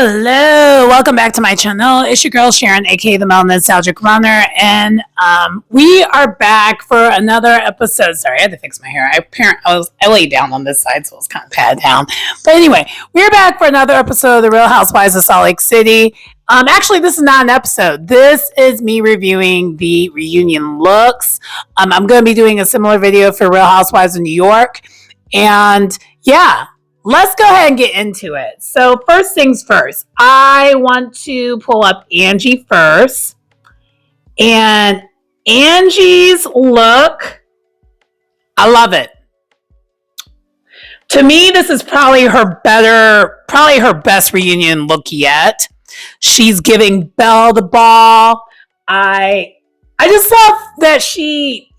Hello, welcome back to my channel. It's your girl Sharon, aka the Melanin Nostalgic Runner, and we are back for another episode. Sorry, I had to fix my hair. I laid down on this side, so it was kind of patted down. But anyway, we're back for another episode of The Real Housewives of Salt Lake City. Actually, this is not an episode. This is me reviewing the reunion looks. I'm going to be doing a similar video for Real Housewives of New York, and yeah. Let's go ahead and get into it. So first things first, I want to pull up Angie first. And Angie's look, I love it. To me, this is probably her best reunion look yet. She's giving Belle the ball. I just love that she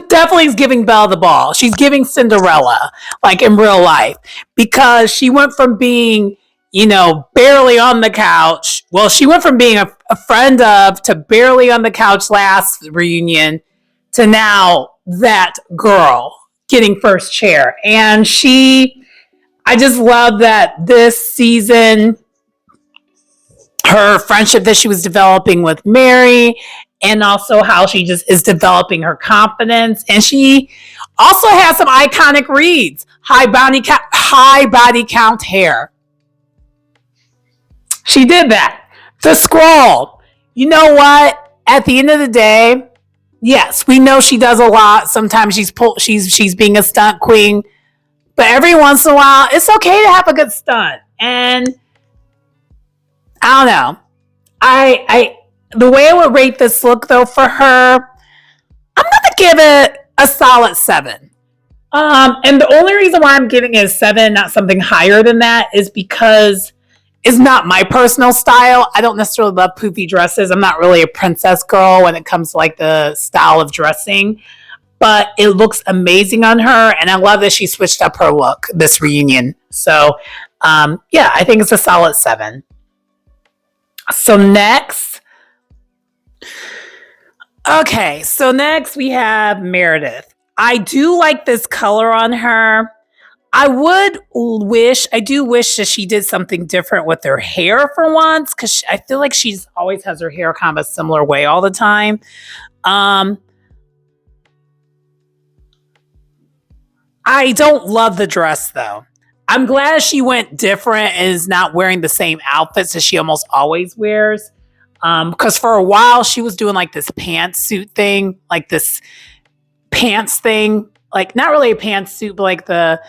definitely is giving Belle the ball. She's giving Cinderella, like in real life, because she went from being, barely on the couch. Well, she went from being a friend of to barely on the couch last reunion to now that girl getting first chair. And I just love that this season, her friendship that she was developing with Mary, and also how she just is developing her confidence. And she also has some iconic reads. High body count hair. She did that. The scroll. You know what? At the end of the day, yes, we know she does a lot. Sometimes she's being a stunt queen. But every once in a while, it's okay to have a good stunt. And I don't know. The way I would rate this look, though, for her, I'm going to give it a solid 7. And the only reason why I'm giving it a 7, not something higher than that, is because it's not my personal style. I don't necessarily love poofy dresses. I'm not really a princess girl when it comes to like the style of dressing. But it looks amazing on her, and I love that she switched up her look this reunion. So, yeah, I think it's a solid 7. So next we have Meredith. I do like this color on her. I do wish that she did something different with her hair for once, because I feel like she's always has her hair kind of a similar way all the time. I don't love the dress, though. I'm glad she went different and is not wearing the same outfits that she almost always wears. Because for a while she was doing like this pantsuit thing, like this pants thing, like not really a pantsuit, but like the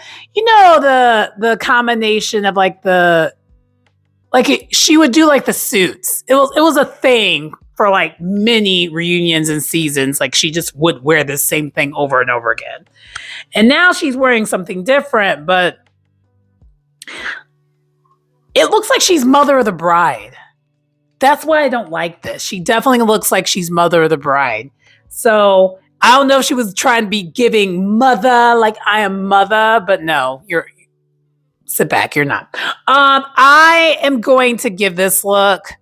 combination of she would do like the suits. It was a thing for like many reunions and seasons. Like she just would wear the same thing over and over again. And now she's wearing something different, but it looks like she's Mother of the Bride. That's why I don't like this. She definitely looks like she's Mother of the Bride. So I don't know if she was trying to be giving mother, like I am mother, but no, sit back, you're not. I am going to give this look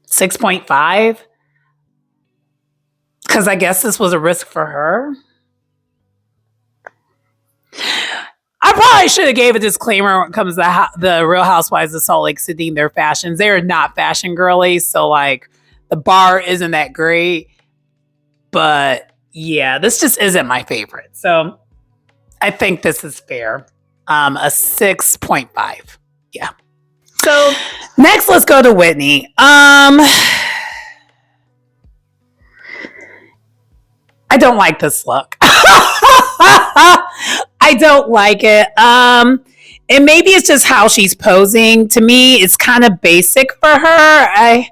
.5, because I guess this was a risk for her. I probably should have gave a disclaimer when it comes to the Real Housewives of Salt Lake City and their fashions. They are not fashion girly, so like the bar isn't that great. But yeah, this just isn't my favorite. So I think this is fair. A 6.5. Yeah. So next, let's go to Whitney. I don't like this look. I don't like it. And maybe it's just how she's posing. To me, it's kind of basic for her. I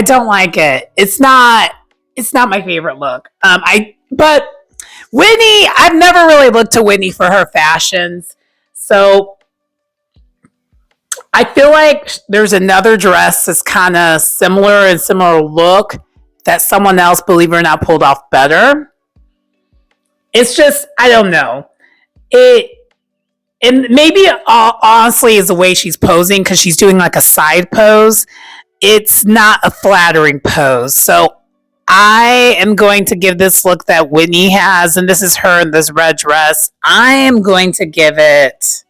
don't like it. It's not my favorite look. But Whitney, I've never really looked to Whitney for her fashions. So I feel like there's another dress that's kind of similar look that someone else, believe it or not, pulled off better. It's just, I don't know. And maybe honestly is the way she's posing, because she's doing like a side pose. It's not a flattering pose. So I am going to give this look that Whitney has, and this is her in this red dress. I am going to give it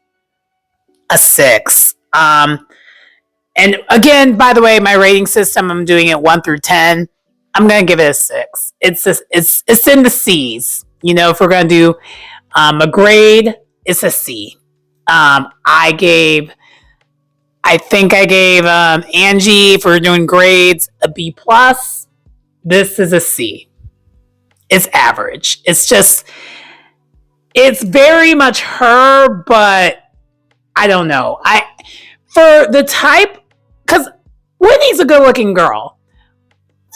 a 6. And again, by the way, my rating system, I'm doing it 1 through 10. I'm going to give it a 6. It's in the C's. You know, if we're going to do a grade, it's a C. I think I gave Angie, if we're doing grades, a B plus. This is a C. It's average. It's very much her, but I don't know. For the type, because Whitney's a good looking girl.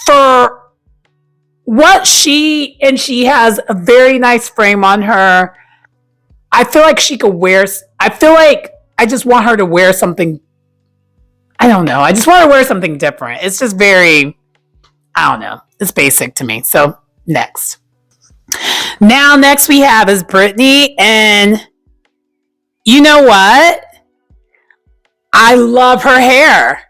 For what she has a very nice frame on her. I feel like she could wear, I feel like I just want her to wear something. I don't know. I just want to wear something different. It's just very, I don't know. It's basic to me. So next. Now, next we have is Brittany. And you know what? I love her hair.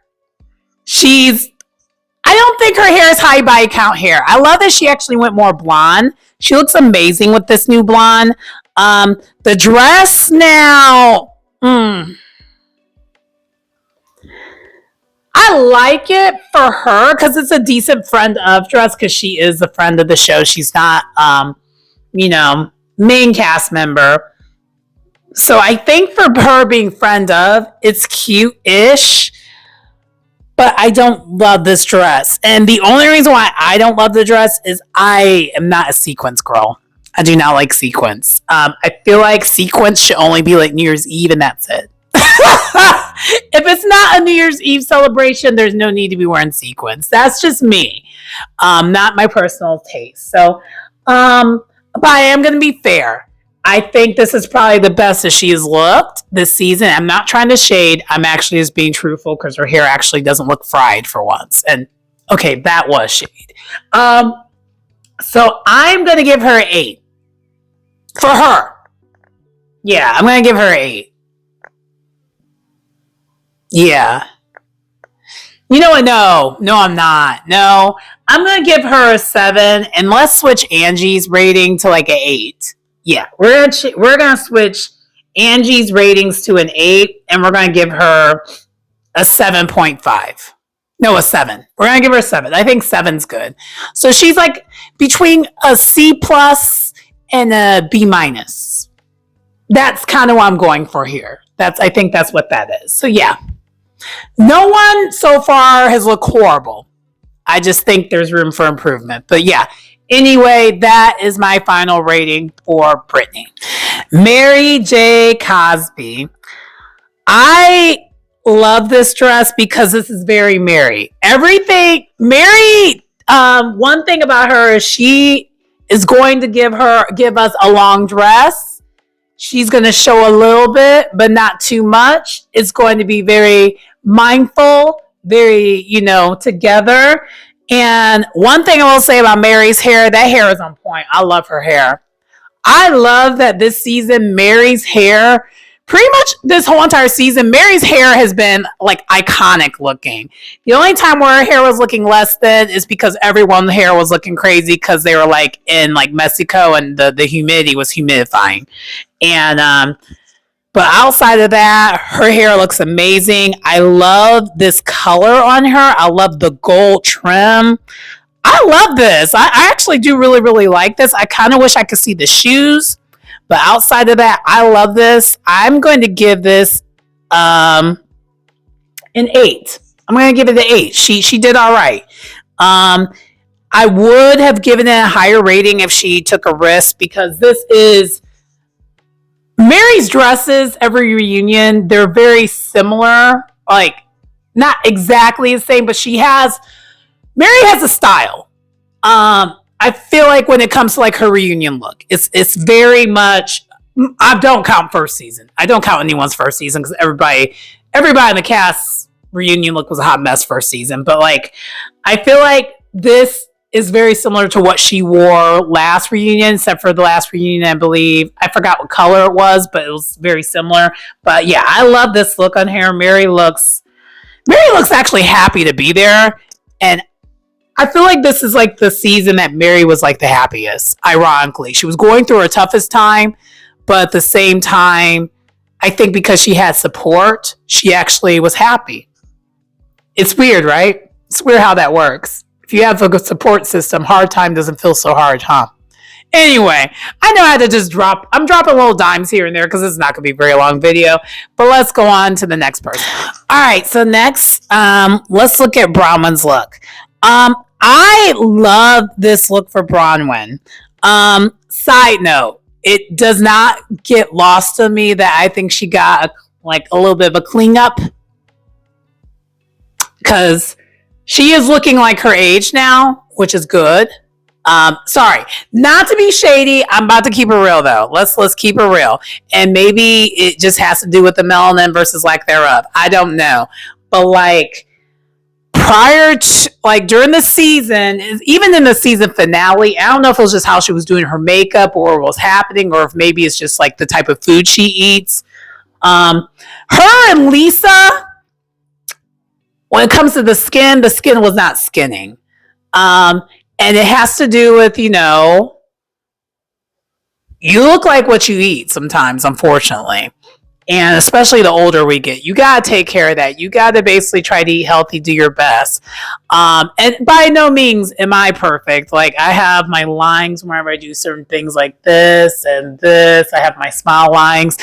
I don't think her hair is high body count hair. I love that she actually went more blonde. She looks amazing with this new blonde. The dress now, I like it for her because it's a decent friend of dress because she is a friend of the show. She's not, main cast member. So I think for her being friend of, it's cute-ish, but I don't love this dress. And the only reason why I don't love the dress is I am not a sequins girl. I do not like sequins. I feel like sequins should only be like New Year's Eve and that's it. If it's not a New Year's Eve celebration, there's no need to be wearing sequins. That's just me. Not my personal taste. So, but I am going to be fair. I think this is probably the best that she has looked this season. I'm not trying to shade. I'm actually just being truthful because her hair actually doesn't look fried for once. And okay, that was shade. So I'm going to give her an 8 for her. Yeah, I'm going to give her an 8. Yeah. You know what? No, I'm not. No, I'm going to give her a 7 and let's switch Angie's rating to like an 8. Yeah, we're gonna switch Angie's ratings to an 8, and we're gonna give her a 7.5. No, a 7. We're gonna give her a 7. I think 7's good. So she's like between a C plus and a B minus. That's kind of what I'm going for here. I think that's what that is. So yeah, no one so far has looked horrible. I just think there's room for improvement. But yeah. Anyway, that is my final rating for Brittany. Mary J. Cosby. I love this dress because this is very Mary. One thing about her is she is going to give us a long dress. She's going to show a little bit, but not too much. It's going to be very mindful, very, together. And one thing I will say about Mary's hair, that hair is on point. I love her hair. I love that this season, Mary's hair, pretty much this whole entire season, Mary's hair has been like iconic looking. The only time where her hair was looking less than is because everyone's hair was looking crazy because they were like in like Mexico and the humidity was humidifying. And, but outside of that, her hair looks amazing. I love this color on her. I love the gold trim. I love this. I actually do really, really like this. I kind of wish I could see the shoes. But outside of that, I love this. I'm going to give this an 8. I'm going to give it an 8. She did all right. I would have given it a higher rating if she took a risk because this is... Mary's dresses, every reunion, they're very similar. Like, not exactly the same, but Mary has a style. I feel like when it comes to like her reunion look, it's very much, I don't count first season. I don't count anyone's first season because everybody in the cast reunion look was a hot mess first season. But like, I feel like this is very similar to what she wore last reunion, except for the last reunion, I believe. I forgot what color it was, but it was very similar. But yeah, I love this look on her. Mary looks actually happy to be there. And I feel like this is like the season that Mary was like the happiest, ironically. She was going through her toughest time, but at the same time, I think because she had support, she actually was happy. It's weird, right? It's weird how that works. If you have a good support system, hard time doesn't feel so hard, huh? Anyway, I know I had to just I'm dropping little dimes here and there because it's not going to be a very long video. But let's go on to the next person. All right, so next, let's look at Bronwyn's look. I love this look for Bronwyn. Side note, it does not get lost on me that I think she got a little bit of a cleanup because she is looking like her age now, which is good. Sorry, not to be shady. I'm about to keep it real though. Let's keep it real. And maybe it just has to do with the melanin versus lack thereof. I don't know. But like prior to during the season, even in the season finale, I don't know if it was just how she was doing her makeup or what was happening, or if maybe it's just like the type of food she eats. Her and Lisa, when it comes to the skin was not skinning. And it has to do with, you look like what you eat sometimes, unfortunately. And especially the older we get, you got to take care of that. You got to basically try to eat healthy, do your best. And by no means am I perfect. Like I have my lines whenever I do certain things like this and this. I have my smile lines.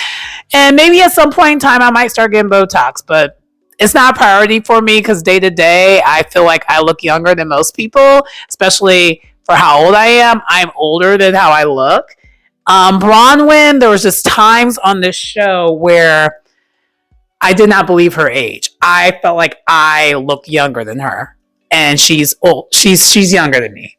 And maybe at some point in time, I might start getting Botox, but it's not a priority for me because day to day, I feel like I look younger than most people, especially for how old I am. I'm older than how I look. Bronwyn, there was just times on this show where I did not believe her age. I felt like I looked younger than her, and she's old. She's younger than me.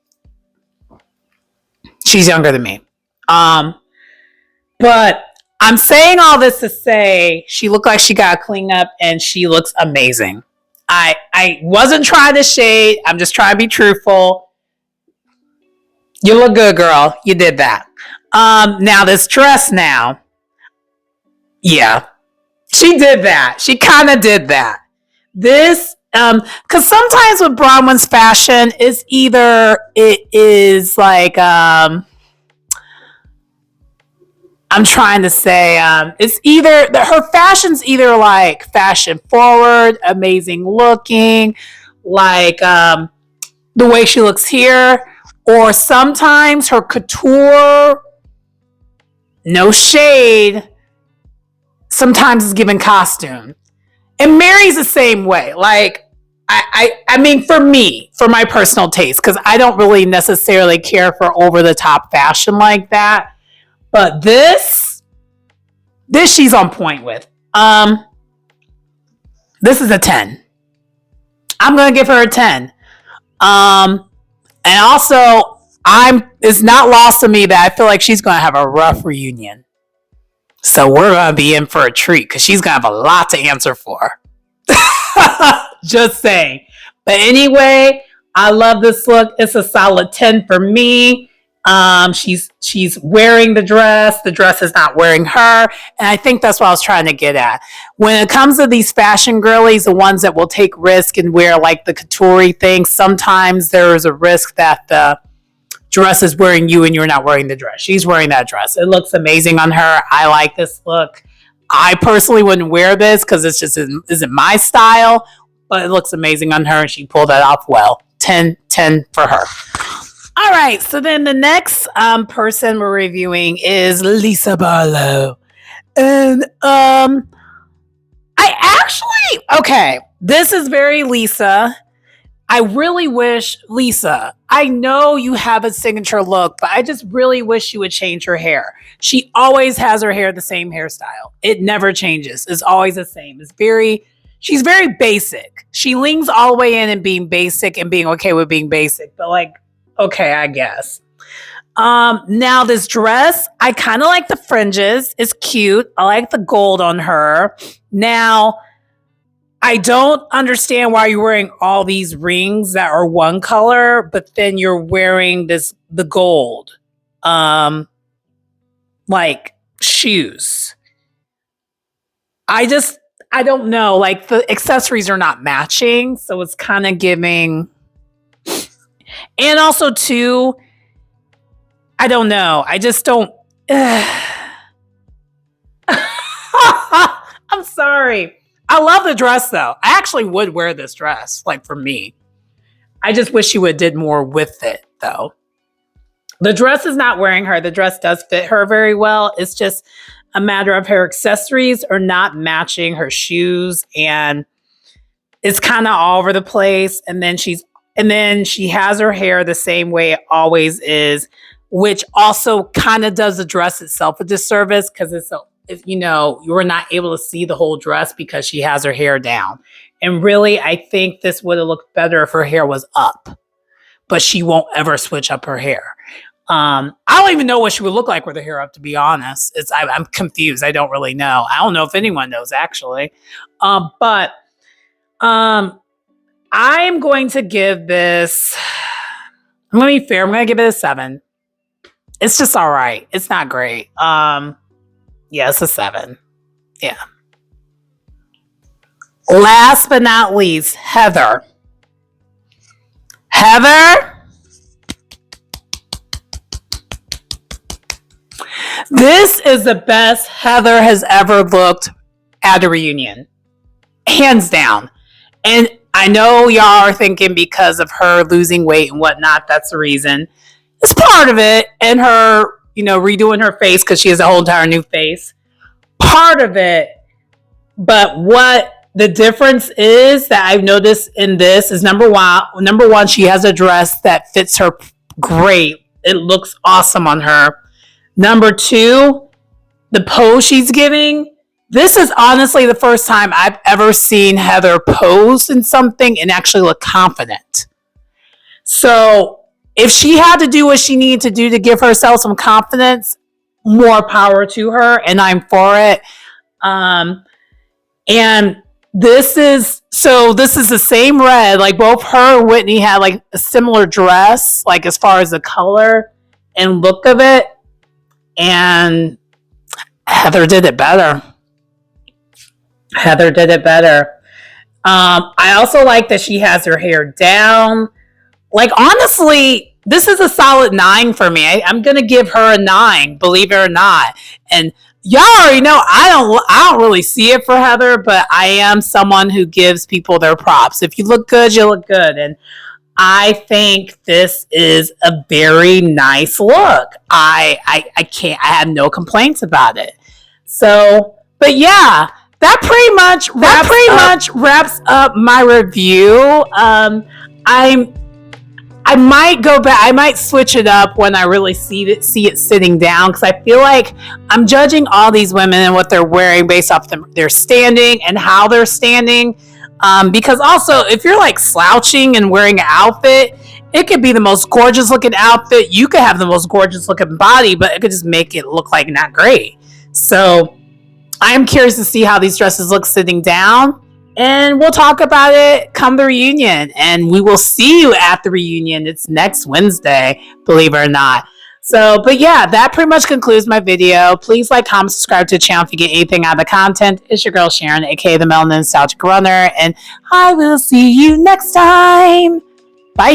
She's younger than me. But I'm saying all this to say she looked like she got cleaned up and she looks amazing. I wasn't trying to shade. I'm just trying to be truthful. You look good, girl. You did that. Now this dress now. Yeah. She did that. She kind of did that. This, because sometimes with Bronwyn's fashion is either it is like, I'm trying to say it's either her fashion's either like fashion forward, amazing looking, like the way she looks here, or sometimes her couture, no shade, sometimes is given costume. And Mary's the same way. Like I mean, for me, for my personal taste, because I don't really necessarily care for over the top fashion like that. But this she's on point with. This is a 10. I'm gonna give her a 10. And also, it's not lost to me that I feel like she's gonna have a rough reunion. So we're gonna be in for a treat because she's gonna have a lot to answer for. Just saying. But anyway, I love this look. It's a solid 10 for me. She's wearing the dress is not wearing her, and I think that's what I was trying to get at. When it comes to these fashion girlies, the ones that will take risk and wear like the couture thing, sometimes there is a risk that the dress is wearing you and you're not wearing the dress. She's wearing that dress. It looks amazing on her. I like this look. I personally wouldn't wear this because it's just isn't my style, but it looks amazing on her and she pulled that off well. 10 for her. All right, so then the next person we're reviewing is Lisa Barlow. And this is very Lisa. I really wish, Lisa, I know you have a signature look, but I just really wish you would change her hair. She always has her hair the same hairstyle. It never changes. It's always the same. She's very basic. She leans all the way in and being basic and being okay with being basic, but like, okay, I guess. Now this dress, I kind of like the fringes. It's cute. I like the gold on her. Now, I don't understand why you're wearing all these rings that are one color, but then you're wearing the gold, like shoes. I don't know. Like the accessories are not matching, so it's kind of giving. And also, too, I don't know. I just don't. I'm sorry. I love the dress, though. I actually would wear this dress, like for me. I just wish she would have did more with it, though. The dress is not wearing her. The dress does fit her very well. It's just a matter of her accessories are not matching her shoes, and it's kind of all over the place. And then she has her hair the same way it always is, which also kind of does the dress itself a disservice because you were not able to see the whole dress because she has her hair down. And really, I think this would have looked better if her hair was up, but she won't ever switch up her hair. I don't even know what she would look like with her hair up, to be honest. I'm confused. I don't really know. I don't know if anyone knows, actually. But I'm going to give this, I'm going to be fair. I'm going to give it a 7. It's just all right. It's not great. Yeah, it's a 7. Yeah. Last but not least, Heather. This is the best Heather has ever looked at a reunion. Hands down. And I know y'all are thinking because of her losing weight and whatnot, that's the reason. It's part of it. And her, redoing her face because she has a whole entire new face. Part of it. But what the difference is that I've noticed in this is number one, she has a dress that fits her great. It looks awesome on her. Number 2, the pose she's giving. This is honestly the first time I've ever seen Heather pose in something and actually look confident. So if she had to do what she needed to do to give herself some confidence, more power to her, and I'm for it. And this is the same red. Like both her and Whitney had like a similar dress, like as far as the color and look of it. And Heather did it better. I also like that she has her hair down. Like, honestly, this is a solid 9 for me. I'm going to give her a 9, believe it or not. And y'all already know I don't really see it for Heather, but I am someone who gives people their props. If you look good, you look good. And I think this is a very nice look. I have no complaints about it. So, but yeah, that pretty much wraps up my review. I might go back. I might switch it up when I really see it sitting down, because I feel like I'm judging all these women and what they're wearing based off their standing and how they're standing. Because also, if you're like slouching and wearing an outfit, it could be the most gorgeous looking outfit. You could have the most gorgeous looking body, but it could just make it look like not great. So I am curious to see how these dresses look sitting down. And we'll talk about it come the reunion. And we will see you at the reunion. It's next Wednesday, believe it or not. So, but yeah, that pretty much concludes my video. Please like, comment, subscribe to the channel if you get anything out of the content. It's your girl Sharon, aka the Melanin Nostalgic Runner. And I will see you next time. Bye.